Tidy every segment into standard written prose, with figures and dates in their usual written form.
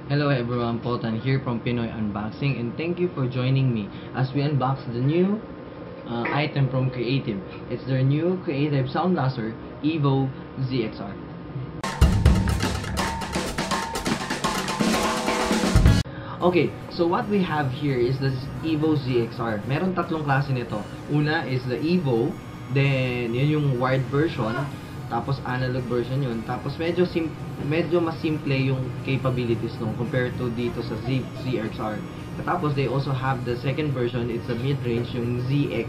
Hello everyone, Potan here from Pinoy Unboxing, and thank you for joining me as we unbox the new item from Creative. It's their new Creative Sound Blaster Evo ZXR. Okay, so what we have here is the Evo ZXR. Meron tatlong klase nito. Una is the Evo, then yun yung wired version, tapos analog version yun. Tapos medyo mas simple yung capabilities nung compared to dito sa ZXR. Tapos they also have the second version, it's a mid-range, yung ZX.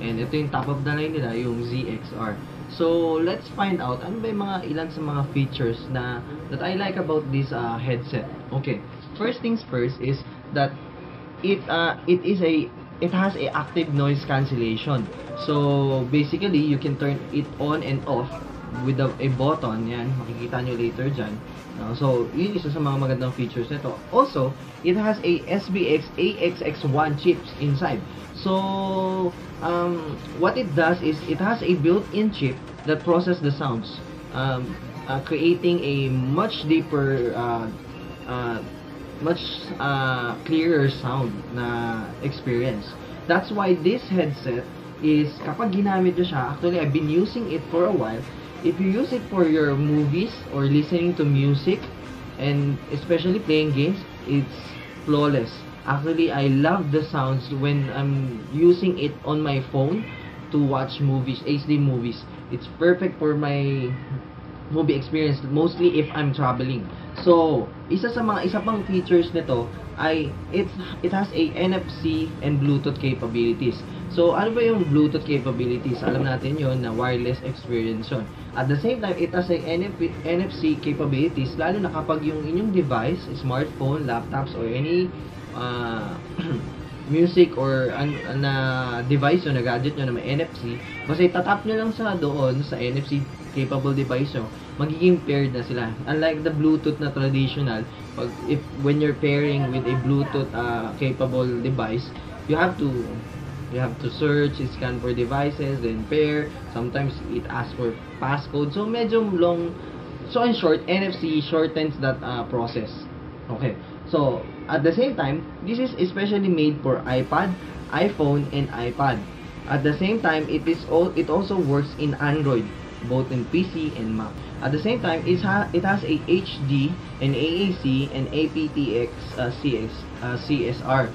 And ito yung top of the line nila, yung ZXR. So, let's find out ano ba yung ilan sa mga features that I like about this headset. Okay, first things first is that it has a active noise cancellation. So, basically, you can turn it on and off with a button. Yan, makikita nyo later dyan. So, yun isa sa mga magandang features nito. Also, it has a SBX AXX1 chips inside. So, what it does is it has a built-in chip that processes the sounds, creating a much deeper, much clearer sound na experience. That's why this headset is, kapag ginamit nyo siya, actually I've been using it for a while. If you use it for your movies or listening to music, and especially playing games, it's flawless. Actually, I love the sounds when I'm using it on my phone to watch movies, HD movies. It's perfect for my movie experience, mostly if I'm traveling. So, isa pang features nito ay it has a NFC and Bluetooth capabilities. So, ano ba yung Bluetooth capabilities? Alam natin yon na wireless experience yun. At the same time, it has a NFC capabilities, lalo na kapag yung inyong device, smartphone, laptops, or any music or na device nyo, na gadget nyo na may NFC, basta itatap nyo lang sa doon sa NFC capable device nyo, magiging paired na sila. Unlike the Bluetooth na traditional, when you're pairing with a Bluetooth capable device, you have to search, scan for devices, then pair. Sometimes it asks for passcode. So medyo long. So in short, NFC shortens that process. Okay. So at the same time, this is especially made for iPad, iPhone, and iPad. At the same time, it also works in Android, both in PC and Mac. At the same time, it has a HD, an AAC, and aptX CSR.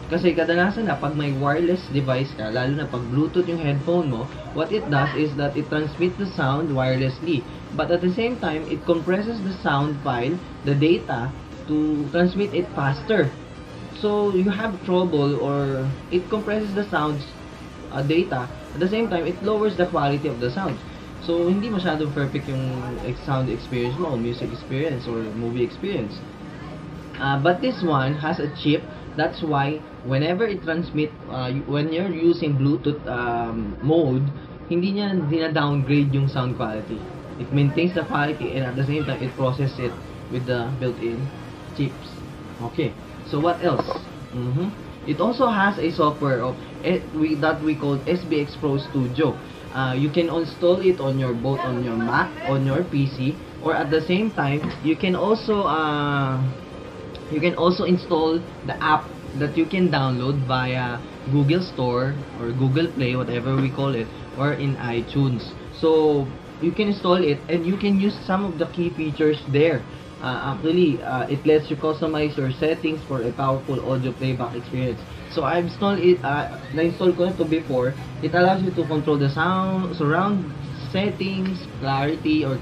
Kasi kadalasan na pag may wireless device ka, lalo na pag Bluetooth yung headphone mo, what it does is that it transmits the sound wirelessly. But at the same time, it compresses the sound file, the data, to transmit it faster. So you have trouble, or it compresses the sounds data, at the same time it lowers the quality of the sound. So hindi masyadong perfect yung sound experience mo, music experience, or movie experience. But this one has a chip. That's why whenever it transmit, when you're using Bluetooth mode, hindi niya dina-downgrade yung sound quality. It maintains the quality, and at the same time it processes it with the built-in chips. Okay, so what else? It also has a software that we call SBX Pro Studio. You can install it on both on your Mac, on your PC, or at the same time you can also install the app that you can download via Google Store or Google Play, whatever we call it, or in iTunes. So you can install it and you can use some of the key features there. Actually, it lets you customize your settings for a powerful audio playback experience. So I installed it, na-install ko ito before. It allows you to control the surround settings, clarity, or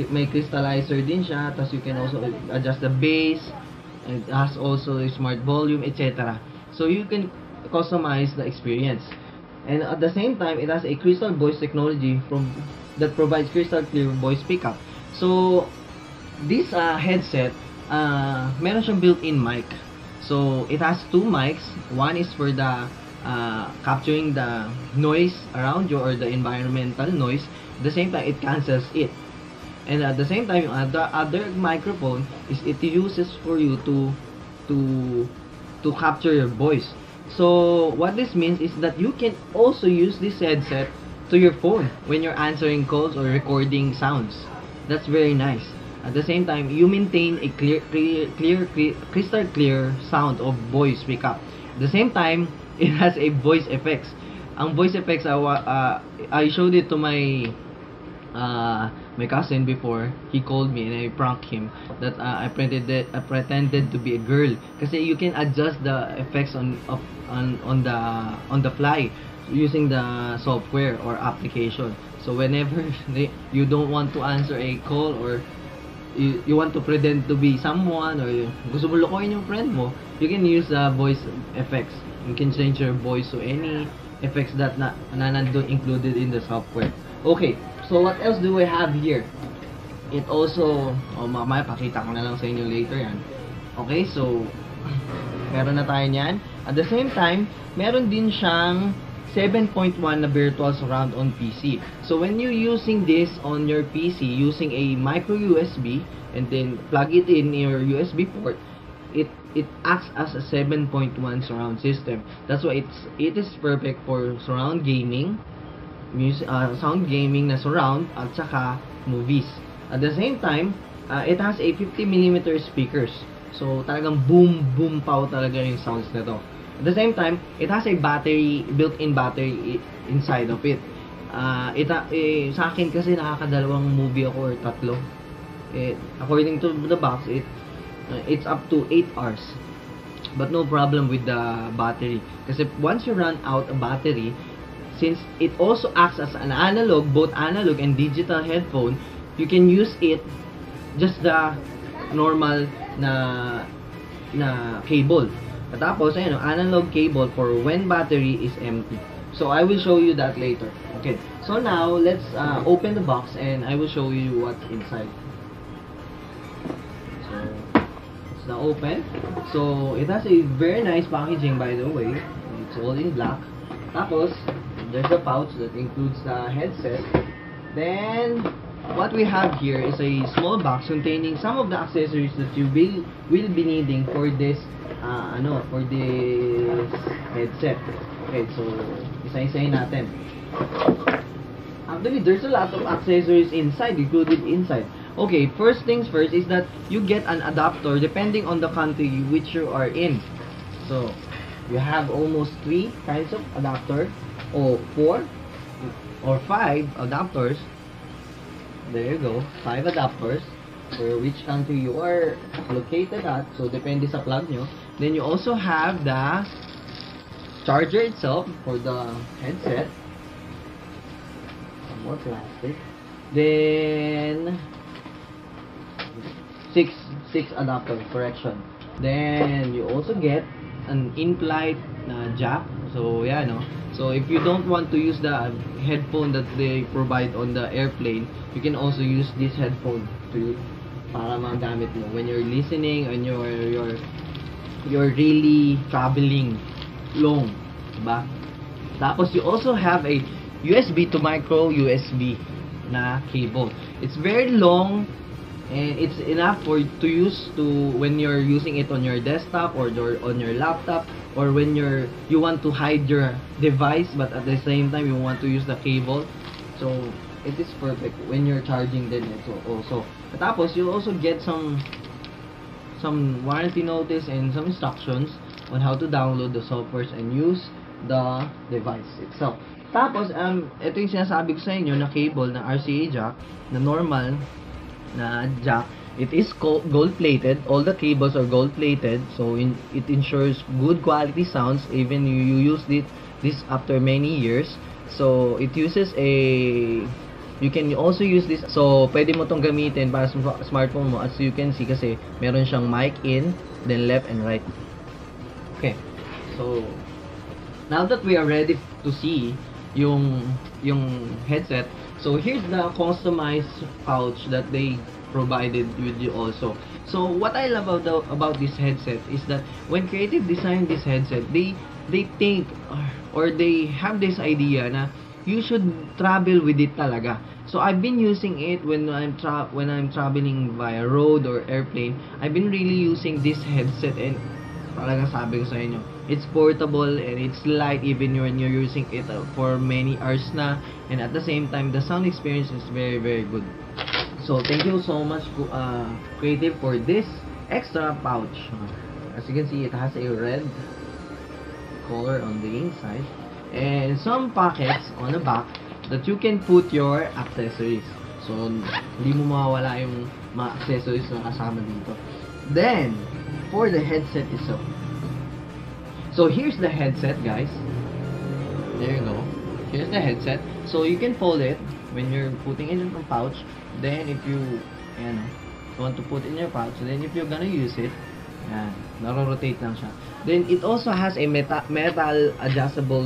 may crystallizer din siya. Tapos you can also adjust the bass. It has also a smart volume, etc. So you can customize the experience. And at the same time, it has a crystal voice technology that provides crystal clear voice pickup. So this headset, meron siyang built-in mic. So it has two mics. One is for the capturing the noise around you, or the environmental noise. At the same time, it cancels it. And at the same time, yung other microphone is it uses for you to capture your voice. So what this means is that you can also use this headset to your phone when you're answering calls or recording sounds. That's very nice. At the same time, you maintain a crystal clear sound of voice pickup. At the same time, it has a voice effects. Ang voice effects, I showed it to my cousin before. He called me and I pranked him that I pretended to be a girl. Kasi you can adjust the effects on the fly using the software or application. So whenever you don't want to answer a call, or you want to pretend to be someone, or gusto mo lokohin yung friend mo, you can use voice effects. You can change your voice to any effects that nandun included in the software. Okay, so what else do we have here? It also, mamaya pakita ko na lang sa inyo later yan. Okay, so meron na tayo niyan. At the same time, meron din siyang 7.1 na virtual surround on PC. So when you're using this on your PC using a micro USB and then plug it in your USB port, it acts as a 7.1 surround system. That's why it is perfect for surround gaming, sound gaming na surround, at saka movies. At the same time, it has a 50mm speakers. So talagang boom pow talaga yung sounds nito. At the same time, it has a built-in battery inside of it. Sa akin kasi nakakadalawang movie ako or tatlo. According to the box, it's up to 8 hours. But no problem with the battery. Kasi once you run out of battery, since it also acts as an analog, both analog and digital headphone, you can use it just the normal na cable. At tapos, ayun, analog cable for when battery is empty. So, I will show you that later. Okay. So, now, let's open the box and I will show you what's inside. So, it's now open. So, it has a very nice packaging, by the way. It's all in black. Tapos, there's a pouch that includes the headset. Then, what we have here is a small box containing some of the accessories that you will be needing for this for this headset. Okay, so isa-isahin natin. Actually, there's a lot of accessories included inside. Okay, first things first is that you get an adapter depending on the country which you are in. So, you have almost 3 kinds of adapter, or 4 or 5 adapters. There you go, 5 adapters for which country you are located at. So, depende sa plug nyo. Then, you also have the charger itself for the headset. Some more plastic. Then, 6 adapter, correction. Then, you also get an in-flight jack. So, yeah, no? So, if you don't want to use the headphone that they provide on the airplane, you can also use this headphone para magamit mo when you're listening and you're really traveling long, diba? Tapos, you also have a USB to micro USB na cable. It's very long and it's enough to use when you're using it on your desktop or on your laptop, or when you want to hide your device but at the same time you want to use the cable. So it is perfect when you're charging then also. Tapos you also get some warranty notice and some instructions on how to download the softwares and use the device itself. Tapos ito yung sinasabi ko sa inyo na cable na RCA jack na normal na jack. It is gold plated. All the cables are gold plated, so it ensures good quality sounds even you use this after many years. So it uses you can also use this, so pwede mo tong gamitin para sa smartphone mo. As you can see kasi meron siyang mic in, then left and right. Okay, so now that we are ready to see yung headset, so here's the customized pouch that they provided with you also. So what I love about this headset is that when Creative designed this headset, they think or they have this idea na you should travel with it talaga. So I've been using it when I'm traveling via road or airplane. I've been really using this headset, and talaga sabi ko sa inyo, it's portable and it's light even when you're using it for many hours na, and at the same time the sound experience is very, very good. So thank you so much, Creative, for this extra pouch. As you can see, it has a red color on the inside and some pockets on the back that you can put your accessories. So hindi mo mawawala yung mga accessories na kasama dito. Then for the headset itself. So here's the headset, guys. There you go. Here's the headset. So you can fold it when you're putting it in the pouch. Then if you want to put it in your pouch, then if you're gonna use it, naro-rotate lang siya. Then it also has a metal adjustable.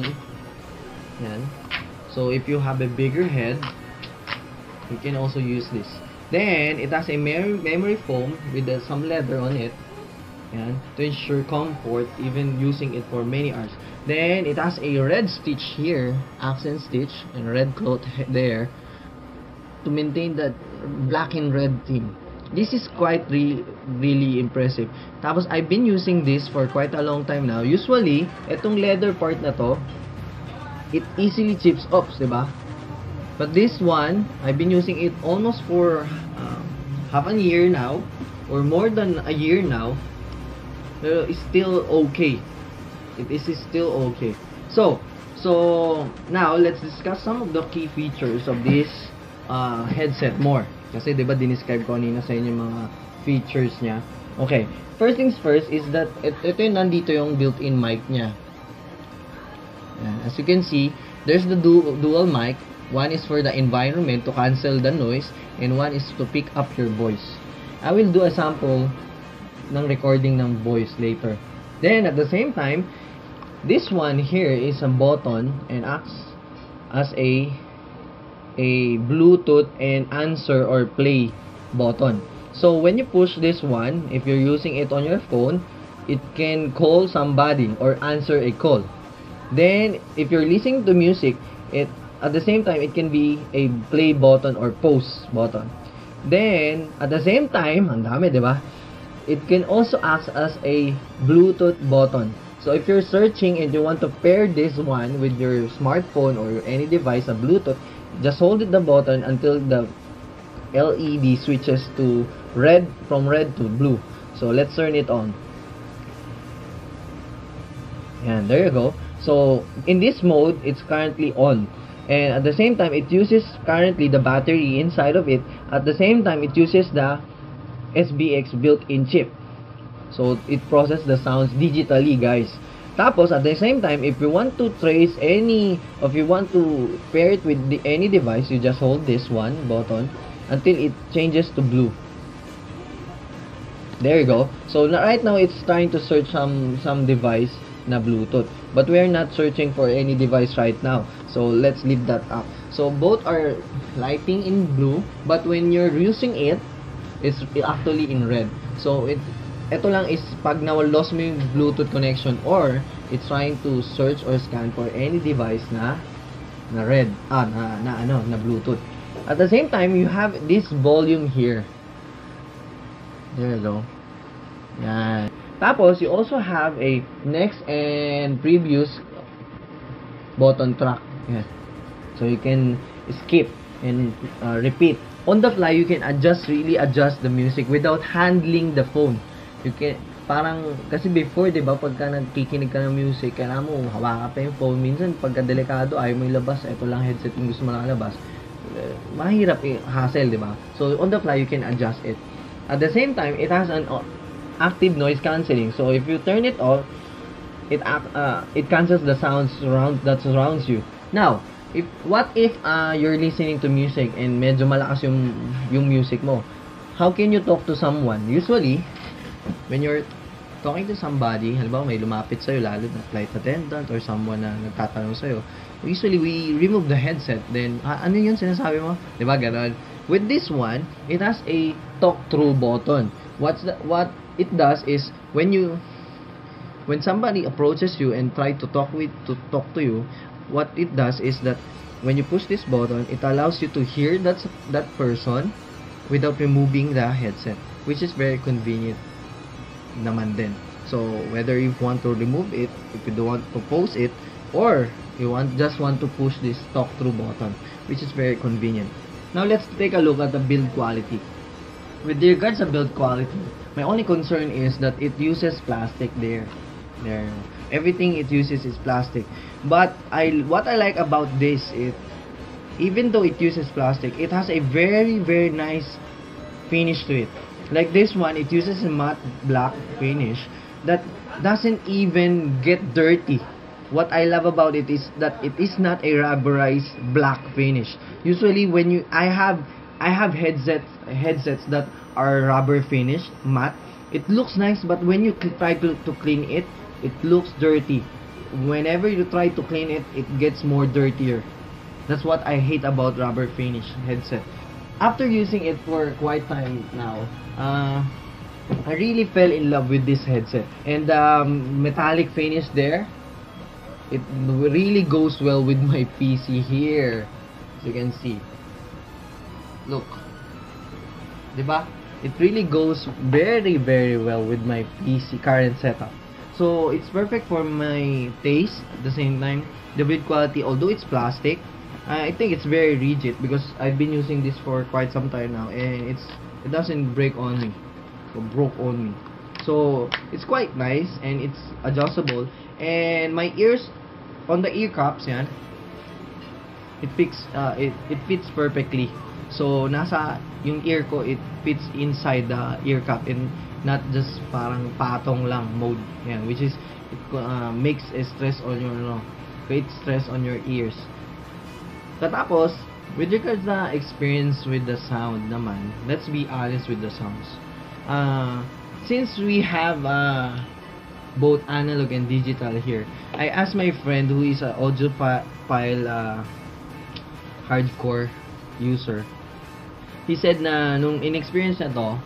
Yan. So if you have a bigger head, you can also use this. Then it has a memory foam with some leather on it. Yan, to ensure comfort even using it for many hours. Then it has a red stitch here, accent stitch, and red cloth there to maintain that black and red theme. This is quite really impressive. Tapos I've been using this for quite a long time now. Usually, etong leather part na to, it easily chips off, diba? But this one, I've been using it almost for half a year now, or more than a year now. Pero it's still okay. It is still okay. So now let's discuss some of the key features of this headset more. Kasi 'di ba dinescribe ko kanina sa inyo mga features niya. Okay. First things first is that ito yung nandito yung built-in mic niya. As you can see, there's the dual mic. One is for the environment to cancel the noise, and one is to pick up your voice. I will do a sample ng recording ng voice later. Then at the same time, this one here is a button and acts as a Bluetooth and answer or play button. So when you push this one, if you're using it on your phone, it can call somebody or answer a call. Then if you're listening to music, at the same time it can be a play button or pause button. Then at the same time, ang dami, 'di ba? It can also act as a Bluetooth button. So if you're searching and you want to pair this one with your smartphone or any device, a Bluetooth, just hold the button until the LED switches to red, from red to blue. So let's turn it on. And there you go. So in this mode, it's currently on. And at the same time, it uses currently the battery inside of it. At the same time, it uses the SBX built-in chip. So it processes the sounds digitally, guys. Tapos at the same time, if you want to trace any, if you want to pair it with any device, you just hold this one button until it changes to blue. There you go. So right now it's trying to search some device na Bluetooth, but we are not searching for any device right now. So let's leave that up. So both are lighting in blue, but when you're using it, it's actually in red. So ito lang is pag na-lost mo yung Bluetooth connection or it's trying to search or scan for any device na red, na Bluetooth. At the same time, you have this volume here. There you go. Yan. Tapos you also have a next and previous button track. Yeah. So you can skip and repeat. On the fly, you can really adjust the music without handling the phone. You can, parang, kasi before, diba, pagka nagkikinig ka ng music, kailangan mo, hawakan pa yung phone. Minsan, pagka delikado, ayaw mo ilabas, ito lang headset yung gusto mo nakalabas. Mahirap hassle, diba? So, on the fly, you can adjust it. At the same time, it has an active noise cancelling. So, if you turn it off, it cancels the sounds that surrounds you. Now, what if you're listening to music and medyo malakas yung music mo? How can you talk to someone? Usually, when you're talking to somebody, halimbawa may lumapit sa'yo, lalo na flight attendant or someone na nagtatanong sa'yo, usually we remove the headset, then ano yun sinasabi mo? Diba ganon? With this one, it has a talk through button. What it does is when somebody approaches you and try to talk to you, what it does is that when you push this button, it allows you to hear that person without removing the headset, which is very convenient naman din. So whether you want to remove it, if you don't want to pause it, or you just want to push this talk through button, which is very convenient. Now let's take a look at the build quality. With regards to build quality, my only concern is that it uses plastic there. Everything it uses is plastic. But what I like about this is, even though it uses plastic, it has a very nice finish to it. Like this one, it uses a matte black finish that doesn't even get dirty. What I love about it is that it is not a rubberized black finish. Usually when I have headsets that are rubber finish, matte. It looks nice, but when you try to clean it, it looks dirty. Whenever you try to clean it, it gets more dirtier. That's what I hate about rubber finish headset. After using it for quite time now, I really fell in love with this headset. And metallic finish there, it really goes well with my PC here. As you can see. Look. Diba? It really goes very well with my PC current setup. So it's perfect for my taste. At the same time, the build quality, although it's plastic, I think it's very rigid because I've been using this for quite some time now, and it doesn't break on me or broke on me. So it's quite nice and it's adjustable. And my ears, on the ear cups, yan, it fits perfectly. So nasa yung ear ko, it fits inside the ear cup and not just parang patong lang mode, yan, which is it makes a stress on your creates stress on your ears. Katapos, with regards na experience with the sound naman, let's be honest with the sounds. Since we have both analog and digital here, I asked my friend who is an audiophile hardcore user. He said na nung in-experience na to,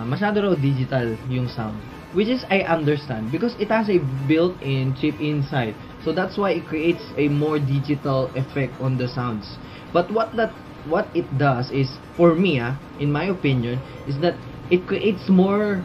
masyado raw digital yung sound. Which is, I understand, because it has a built-in chip inside. So that's why it creates a more digital effect on the sounds. But what it does is, for me, in my opinion, is that it creates more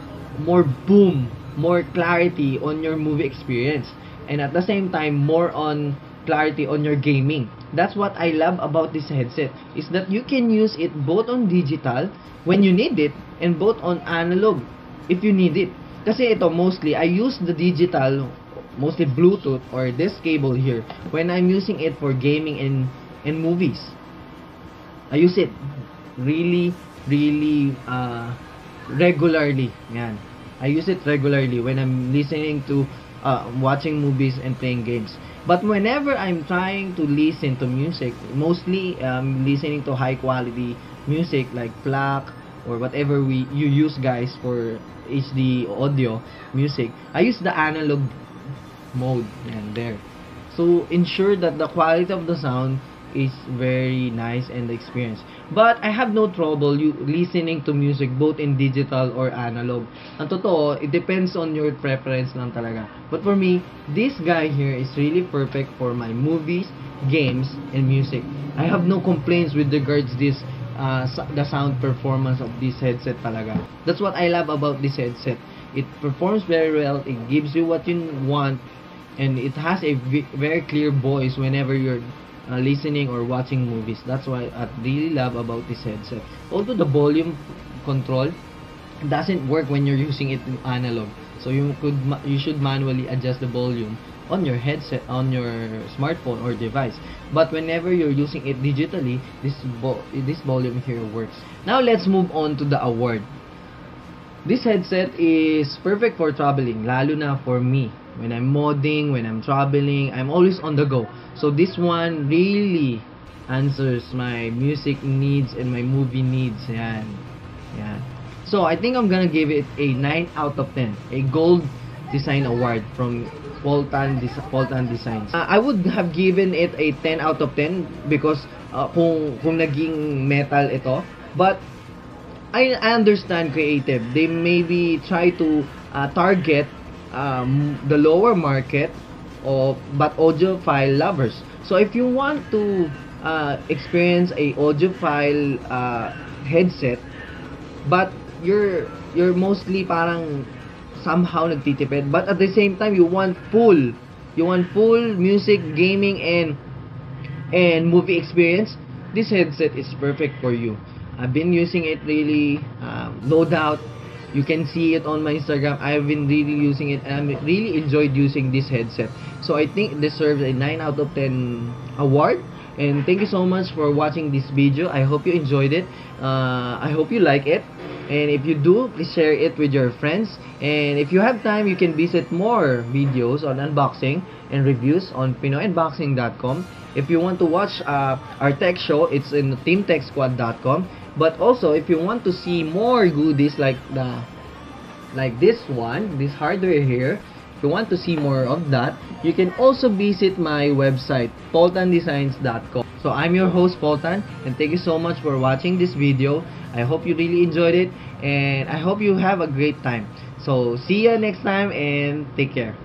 boom, more clarity on your movie experience, and at the same time, more on clarity on your gaming. That's what I love about this headset, is that you can use it both on digital when you need it, and both on analog if you need it. Kasi ito, mostly, I use the digital, mostly Bluetooth or this cable here, when I'm using it for gaming and movies. I use it really regularly. Yan. I use it regularly when I'm listening to, watching movies and playing games. But whenever I'm trying to listen to music, mostly listening to high quality music like FLAC or whatever you use, guys, for HD audio music, I use the analog mode and there. So ensure that the quality of the sound is very nice and the experience. But I have no trouble listening to music both in digital or analog. Ang totoo, it depends on your preference lang talaga. But for me, this guy here is really perfect for my movies, games, and music. I have no complaints with regards this the sound performance of this headset talaga. That's what I love about this headset. It performs very well, it gives you what you want, and it has a very clear voice whenever you're listening or watching movies. That's why I really love about this headset. Although the volume control doesn't work when you're using it in analog, so you should manually adjust the volume on your headset, on your smartphone or device. But whenever you're using it digitally, this volume here works. Now let's move on to the award. This headset is perfect for traveling, lalo na for me. When I'm modding, when I'm traveling, I'm always on the go. So this one really answers my music needs and my movie needs. Yan. So I think I'm gonna give it a 9 out of 10. A gold design award from Poltan Designs. I would have given it a 10 out of 10 because kung naging metal ito. But I understand creative. They maybe try to target the lower market but audiophile lovers. So if you want to experience a audiophile headset, but you're mostly parang somehow nagtitipid, but at the same time you want full music, gaming, and movie experience, this headset is perfect for you. I've been using it really, no doubt. You can see it on my Instagram. I've been really using it, and I really enjoyed using this headset. So I think it deserves a 9 out of 10 award. And thank you so much for watching this video. I hope you enjoyed it. I hope you like it. And if you do, please share it with your friends. And if you have time, you can visit more videos on unboxing and reviews on pinoyunboxing.com. If you want to watch our tech show, it's in teamtechsquad.com. But also, if you want to see more goodies like this one, this hardware here, if you want to see more of that, you can also visit my website, poltandesigns.com. So I'm your host, Poltan, and thank you so much for watching this video. I hope you really enjoyed it, and I hope you have a great time. So see you next time, and take care.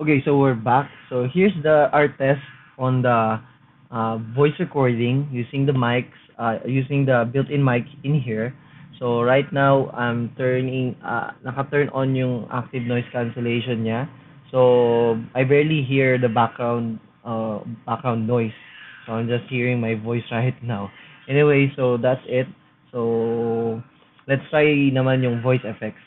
Okay, so we're back. So here's our test on the voice recording using the mics, using the built-in mic in here. So right now I'm naka-turn on yung active noise cancellation niya. So I barely hear the background noise. So I'm just hearing my voice right now. Anyway, so that's it. So let's try naman yung voice effects.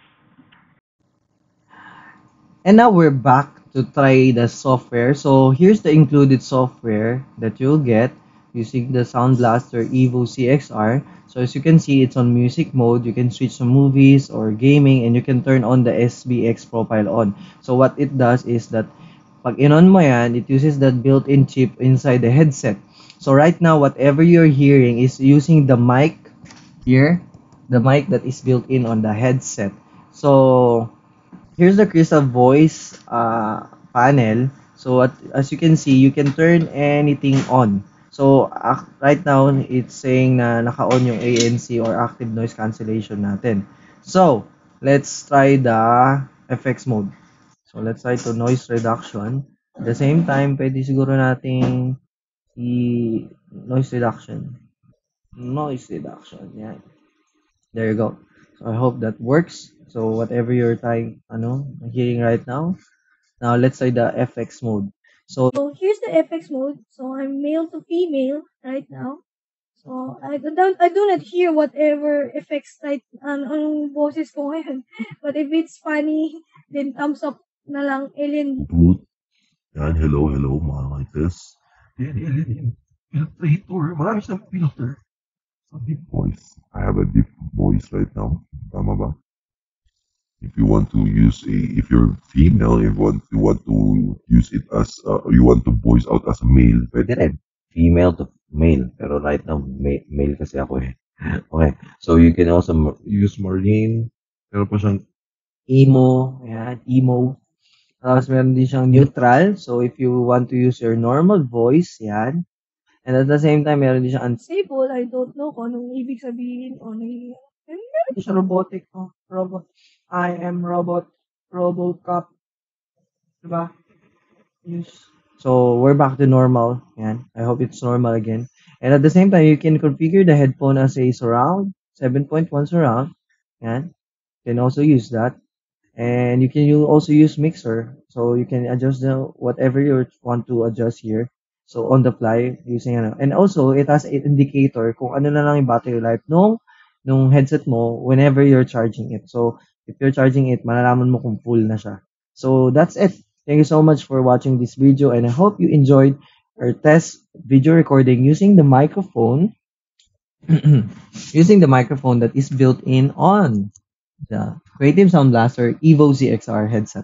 And now we're back to try the software. So here's the included software that you'll get using the Sound Blaster Evo CXR. So as you can see, it's on music mode. You can switch to movies or gaming, and you can turn on the SBX profile on. So what it does is that pag in-on mo yan, it uses that built-in chip inside the headset. So right now, whatever you're hearing is using the mic here, the mic that is built in on the headset. So here's the Crystal Voice panel. So as you can see, you can turn anything on. So right now, it's saying na naka-on yung ANC or active noise cancellation natin. So let's try the effects mode. So let's try to noise reduction. At the same time, pwede siguro nating noise reduction. Noise reduction. Yeah. There you go. So I hope that works. So whatever you're hearing right now. Now let's try the FX mode. So Here's the FX mode. So I'm male to female right now. So I do not hear whatever effects right on boses ko ngayon. But if it's funny, then thumbs up na lang alien. Good. Yan, hello, hello mga kaites. Yan. Filtrator. Marami siyang filter. So, deep voice. I have a deep voice right now. Tama ba? If you want to use if you're female, you want to use it as, you want to voice out as a male, pwede rin. Female to male. Pero right now, male kasi ako eh. Okay. So, you can also use Marlene. Pero pa siyang emo, ayan, emo. Tapos meron din siyang neutral. So if you want to use your normal voice, yan. And at the same time, meron din siyang Stable, I don't know kung anong ibig sabihin o meron siya robotic. Oh, robot. I am robot. Robocop. Diba? Yes. So we're back to normal. Yan. I hope it's normal again. And at the same time, you can configure the headphone as a surround, 7.1 surround. Yan. You can also use that. And you also use mixer, so you can adjust whatever you want to adjust here. So on the fly using and also it has an indicator kung ano na lang yung battery life nung headset mo whenever you're charging it. So if you're charging it, malalaman mo kung full na siya. So that's it. Thank you so much for watching this video, and I hope you enjoyed our test video recording using the microphone using the microphone that is built in on the Creative Sound Blaster Evo ZXR headset.